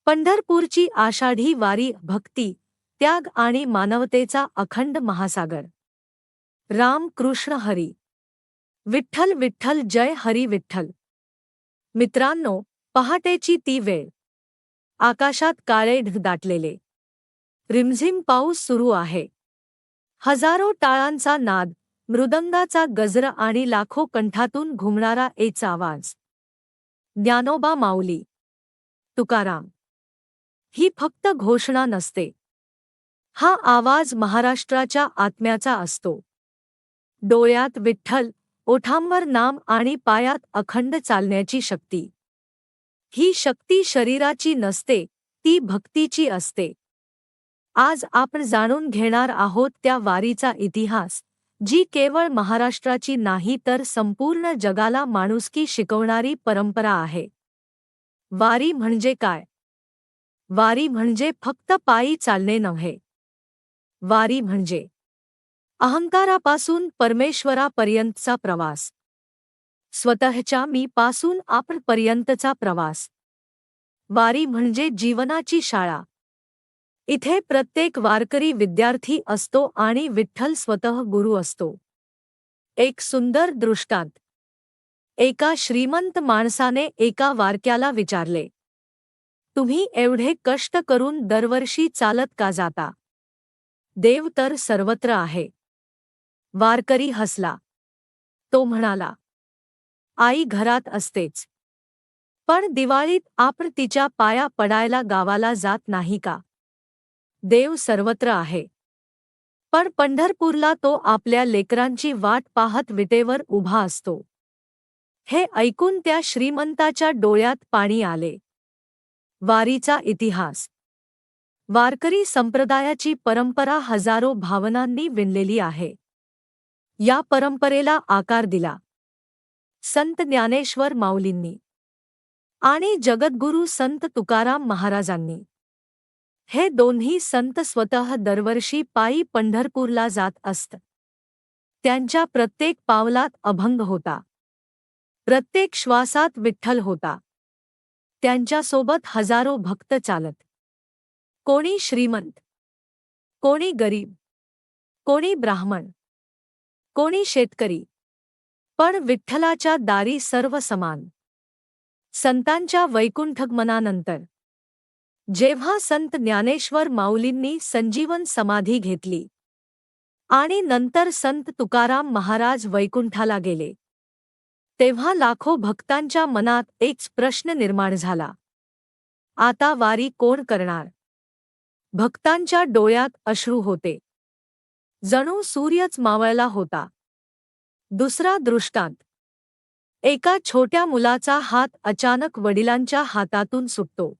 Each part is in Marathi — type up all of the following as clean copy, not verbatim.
पंढरपूरची आषाढी वारी भक्ती, त्याग आणि मानवतेचा अखंड महासागर. राम कृष्ण हरी. विठ्ठल विठ्ठल जय हरी विठ्ठल. मित्रांनो, पहाटेची ती वेळ. आकाशात काळे ढग दाटलेले. रिमझिम पाऊस सुरू आहे. हजारो टाळांचा नाद, मृदंगाचा गजर आणि लाखो कंठातून घुमणारा एक आवाज. ज्ञानोबा माऊली, तुकाराम. ही फक्त घोषणा नसते. हा आवाज महाराष्ट्राच्या आत्म्याचा असतो. डोळ्यात विठ्ठल, ओठांवर नाम आणि पायात अखंड चालण्याची शक्ती. ही शक्ती शरीराची नसते, ती भक्तीची असते. आज आपण जाणून घेणार आहोत त्या वारीचा इतिहास, जी केवळ महाराष्ट्राची नाही तर संपूर्ण जगाला माणुसकी शिकवणारी परंपरा आहे. वारी म्हणजे काय? वारी म्हणजे फक्त पायी चालणे नव्हे. वारी म्हणजे अहंकारापासून परमेश्वरापर्यंतचा प्रवास. स्वतःच्या मी पासून आपणपर्यंतचा प्रवास. वारी म्हणजे जीवनाची शाळा. इथे प्रत्येक वारकरी विद्यार्थी असतो आणि विठ्ठल स्वतः गुरु असतो. एक सुंदर दृष्टांत. एका श्रीमंत माणसाने एका वारक्याला विचारले, तुम्ही एवढे कष्ट करून दरवर्षी चालत का जाता? देव तर सर्वत्र आहे. वारकरी हसला. तो म्हणाला, आई घरात असतेच, पण दिवाळीत आपण तिच्या पाया पडायला गावाला जात नाही का? देव सर्वत्र आहे, पण पंढरपूरला तो आपल्या लेकरांची वाट पाहत विटेवर उभा असतो. हे ऐकून त्या श्रीमंताच्या डोळ्यात पाणी आले. वारीचा इतिहास. वारकरी संप्रदायाची परंपरा हजारो भावनांनी विणलेली आहे. या परंपरेला आकार दिला संत ज्ञानेश्वर माऊलींनी आणि जगद्गुरू संत तुकाराम महाराजांनी. हे दोन्ही संत स्वतः दरवर्षी पायी पंढरपूरला जात असत. त्यांच्या प्रत्येक पावलात अभंग होता. प्रत्येक श्वासात विठ्ठल होता. त्यांच्यासोबत हजारो भक्त चालत. कोणी श्रीमंत, कोणी गरीब, कोणी ब्राह्मण, कोणी शेतकरी, पण विठ्ठलाच्या दारी सर्व समान. संतांच्या वैकुंठगमनानंतर जेव्हा संत ज्ञानेश्वर माऊलींनी संजीवन समाधी घेतली आणि नंतर संत तुकाराम महाराज वैकुंठाला गेले, तेव्हा लाखो भक्तांच्या मनात एक प्रश्न निर्माण झाला. आता वारी कोण करणार? भक्तांच्या डोळ्यात अश्रू होते. जणू सूर्यच मावळला होता. दुसरा दृष्टांत. एका छोट्या मुलाचा हात अचानक वडिलांच्या हातातून सुटतो.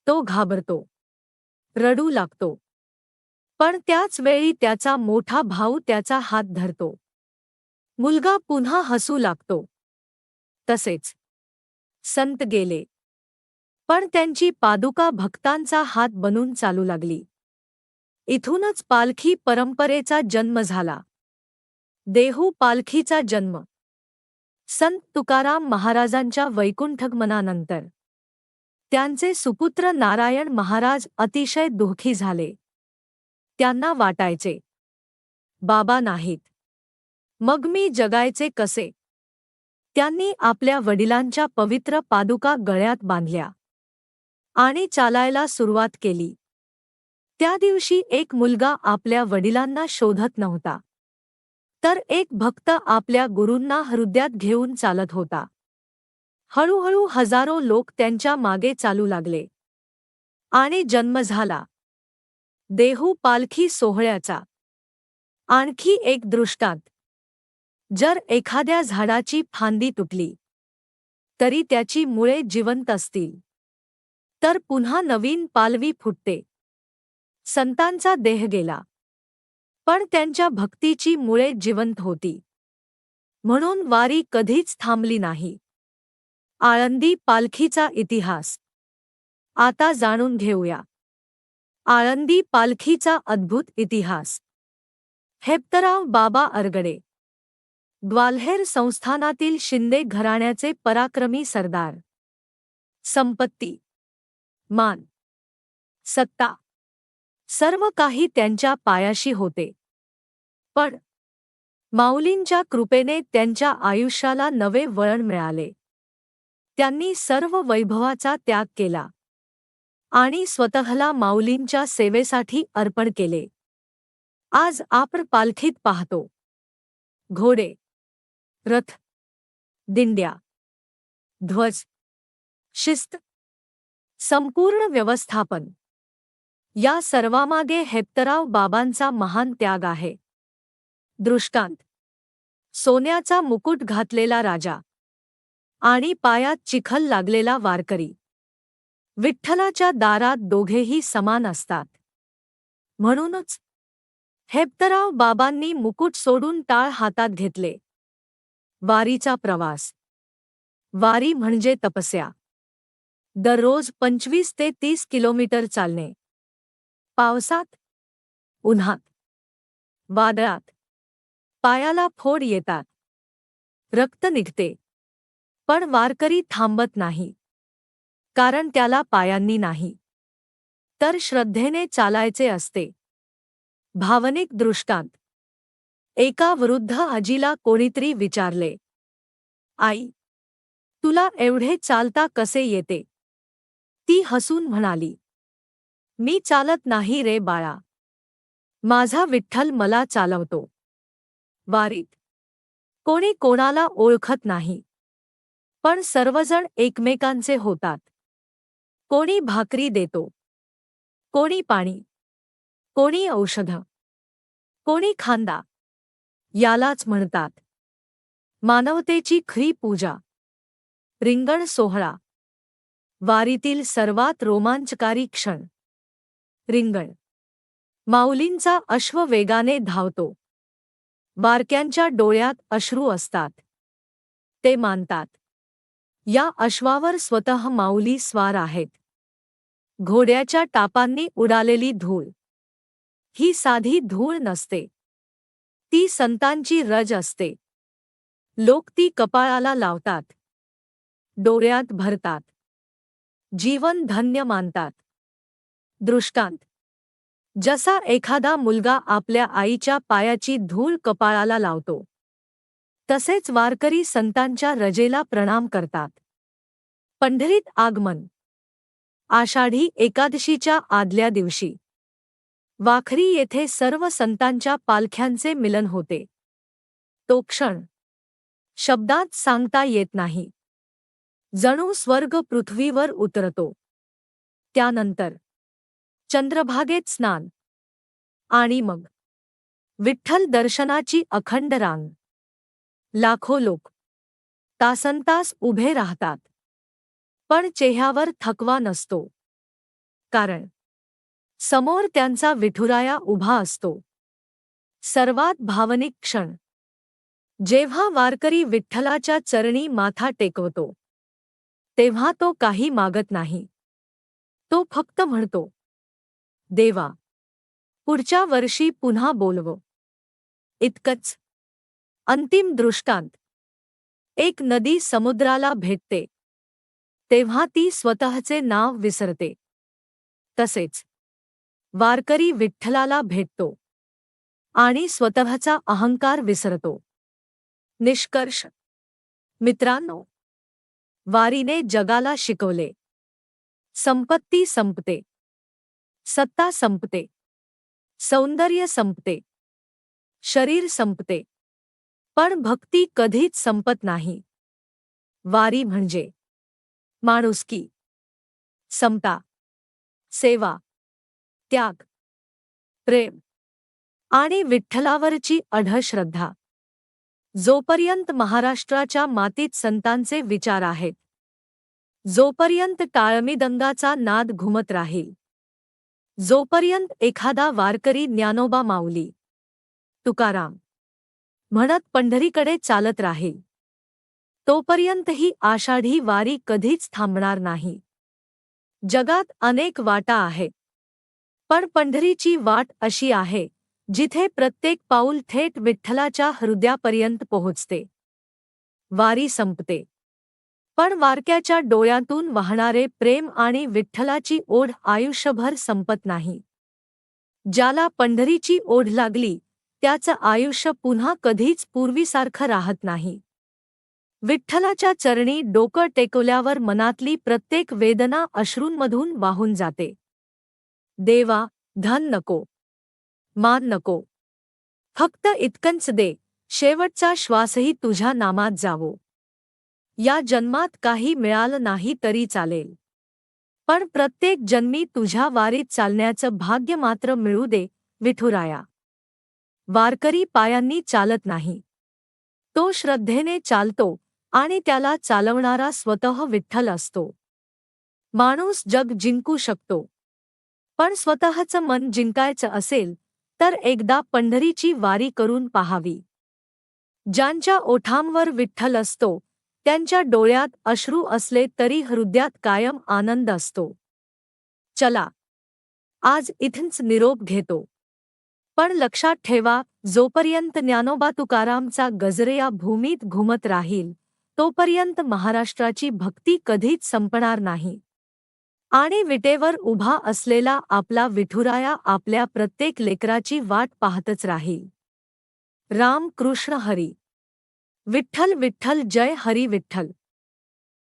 तो घाबरतो, रडू लागतो. पण त्याच वेळी त्याचा मोठा भाऊ त्याचा हात धरतो. मुलगा पुन्हा हसू लागतो. तसेच संत गेले, पण त्यांची पादुका भक्तांचा हात बनून चालू लागली. इथूनच पालखी परंपरेचा जन्म झाला. देहू पालखीचा जन्म. संत तुकाराम महाराजांच्या वैकुंठगमनानंतर त्यांचे सुपुत्र नारायण महाराज अतिशय दुःखी झाले. त्यांना वाटायचे, बाबा नाहीत, मग मी जगायचे कसे? त्यांनी आपल्या वडिलांच्या पवित्र पादुका गळ्यात बांधल्या आणि चालायला सुरुवात केली. त्या दिवशी एक मुलगा आपल्या वडिलांना शोधत नव्हता, तर एक भक्त आपल्या गुरूंना हृदयात घेऊन चालत होता. हळूहळू हजारो लोक त्यांच्या मागे चालू लागले आणि जन्म झाला देहू पालखी सोहळ्याचा. आणखी एक दृष्टांत. जर एखाद्या झाडाची फांदी तुटली तरी त्याची मुळे जिवंत असतील, तर पुन्हा नवीन पालवी फुटते. संतांचा देह गेला, पण त्यांच्या भक्तीची मुळे जिवंत होती. म्हणून वारी कधीच थांबली नाही. आळंदी पालखीचा इतिहास. आता जाणून घेऊया आळंदी पालखीचा अद्भुत इतिहास. हेप्तराव बाबा अरगडे, ग्वाल्हेर संस्थानातील शिंदे घराण्याचे पराक्रमी सरदार. संपत्ती. मान, सत्ता, सर्व काही त्यांच्या पायाशी होते. पण माऊलींच्या कृपेने त्यांच्या आयुष्याला नवे वळण मिळाले. त्यांनी सर्व वैभवाचा त्याग केला आणि स्वतःला माऊलींच्या सेवेसाठी अर्पण केले. आज आपण पालखीत पाहतो घोडे, रथ, दिंड्या, ध्वज, शिस्त, संपूर्ण व्यवस्थापन. या सर्वामागे हेप्तराव बाबांचा महान त्याग आहे. दृष्टांत: सोन्याचा मुकुट घातलेला राजा आणि पायात चिखल लागलेला वारकरी. विठ्ठलाच्या दारात दोघेही समान असतात. म्हणूनच हेप्तराव बाबांनी मुकुट सोडून टाळ हातात घेतले. वारीचा प्रवास. वारी म्हणजे तपस्या. दररोज 25 ते 30 किलोमीटर चालणे. पावसात, उन्हात, वादळात. पायाला फोड येतात, रक्त निघते, पण वारकरी थांबत नाही. कारण त्याला पायांनी नाही, तर श्रद्धेने चालायचे असते. भावनिक दृष्टांत: एका वृद्ध आजीला कोणीतरी विचारले, आई, तुला एवढे चालता कसे येते? ती हसून म्हणाली, मी चालत नाही रे बाळा, माझा विठ्ठल मला चालवतो. वारीत कोणी कोणाला ओळखत नाही, पण सर्वजण एकमेकांचे होतात. कोणी भाकरी देतो, कोणी पाणी, कोणी औषध, कोणी खांदा. यालाच म्हणतात मानवतेची खरी पूजा. रिंगण सोहळा. वारीतील सर्वात रोमांचकारी क्षण. रिंगण. माऊलींचा अश्व वेगाने धावतो. वारक्यांच्या डोळ्यात अश्रू असतात. ते मानतात, या अश्वावर स्वतः माऊली स्वार आहेत. घोड्याच्या टापांनी उडालेली धूळ ही साधी धूळ नसते, ती संतांची रज असते. लोक ती कपाळाला लावतात, डोळ्यात भरतात, जीवन धन्य मानतात. दृष्टांत: जसा एखादा मुलगा आपल्या आईच्या पायाची धूळ कपाळाला लावतो, तसेच वारकरी संतांच्या रजेला प्रणाम करतात. पंढरीत आगमन. आषाढी एकादशीच्या आदल्या दिवशी वाखरी येथे सर्व संतांच्या पालख्यांचे मिलन होते. तो क्षण शब्दात सांगता येत नाही. जणू स्वर्ग पृथ्वीवर उतरतो. त्यानंतर चंद्रभागेत स्नान आणि मग विठ्ठल दर्शनाची अखंड रांग. लाखो लोक तासनतास उभे राहतात, पण चेहऱ्यावर थकवा नसतो. कारण समोर त्यांचा विठुराया उभा असतो. सर्वात भावनिक क्षण. जेव्हा वारकरी विठ्ठलाच्या चरणी माथा टेकवतो, तेव्हा तो काही मागत नाही. तो फक्त म्हणतो, देवा, पुढच्या वर्षी पुन्हा बोलव. इतकंच. अंतिम दृष्टांत. एक नदी समुद्राला भेटते, तेव्हा ती स्वतःचे नाव विसरते. तसेच वारकरी विठ्ठलाला भेटतो आणि स्वतःचा अहंकार विसरतो. निष्कर्ष. मित्रांनो, वारीने जगाला शिकवले, संपत्ती संपते, सत्ता संपते, सौंदर्य संपते, शरीर संपते, पण भक्ती कधीच संपत नाही. वारी म्हणजे माणुसकी, समता, सेवा, त्याग, प्रेम आणि विठ्ठलावरची अढळ श्रद्धा. जोपर्यंत महाराष्ट्राच्या मातीत संतांचे विचार आहेत, जोपर्यंत टाळमृदंगाचा नाद घुमत राहील, जोपर्यंत एखादा वारकरी ज्ञानोबा माऊली, तुकाराम म्हणत पंढरीकडे चालत राहील, तोपर्यंत ही आषाढी वारी कधीच थांबणार नाही. जगात अनेक वाटा आहेत, पण पंढरीची वाट अशी आहे जिथे प्रत्येक पाऊल थेट विठ्ठलाच्या हृदयापर्यंत पोहोचते. वारी संपते, पण वारक्याच्या डोळ्यातून वाहणारे प्रेम आणि विठ्ठलाची ओढ आयुष्यभर संपत नाही. ज्याला पंढरीची ओढ लागली त्याचं आयुष्य पुन्हा कधीच पूर्वीसारखं राहत नाही. विठ्ठलाच्या चरणी डोकं टेकवल्यावर मनातली प्रत्येक वेदना अश्रूंमधून वाहून जाते. देवा, धन नको, मान नको, फक्त इतकंच दे, शेवटचा श्वासही तुझ्या नामात जावो. या जन्मात काही मिळालं नाही तरी चालेल, पण प्रत्येक जन्मी तुझ्या वारीत चालण्याचं भाग्य मात्र मिळू दे, विठुराया. वारकरी पायांनी चालत नाही, तो श्रद्धेने चालतो आणि त्याला चालवणारा स्वतः विठ्ठल असतो. माणूस जग जिंकू शकतो, पण स्वतःचं मन जिंकायचं असेल तर एकदा पंढरीची वारी करून पाहावी. ज्यांच्या ओठांवर विठ्ठल असतो त्यांच्या डोळ्यात अश्रू असले तरी हृदयात कायम आनंद असतो. चला, आज इथंच निरोप घेतो. पण लक्षात ठेवा, जोपर्यंत ज्ञानोबा तुकारामचा गजर या भूमीत घुमत राहील तोपर्यंत महाराष्ट्राची भक्ती कधीच संपणार नाही. आणि विटेवर उभा असलेला आपला विठुराया आपल्या प्रत्येक लेकराची वाट पाहतच राहील. राम कृष्ण हरी. विठ्ठल विठ्ठल, जय हरी विठ्ठल.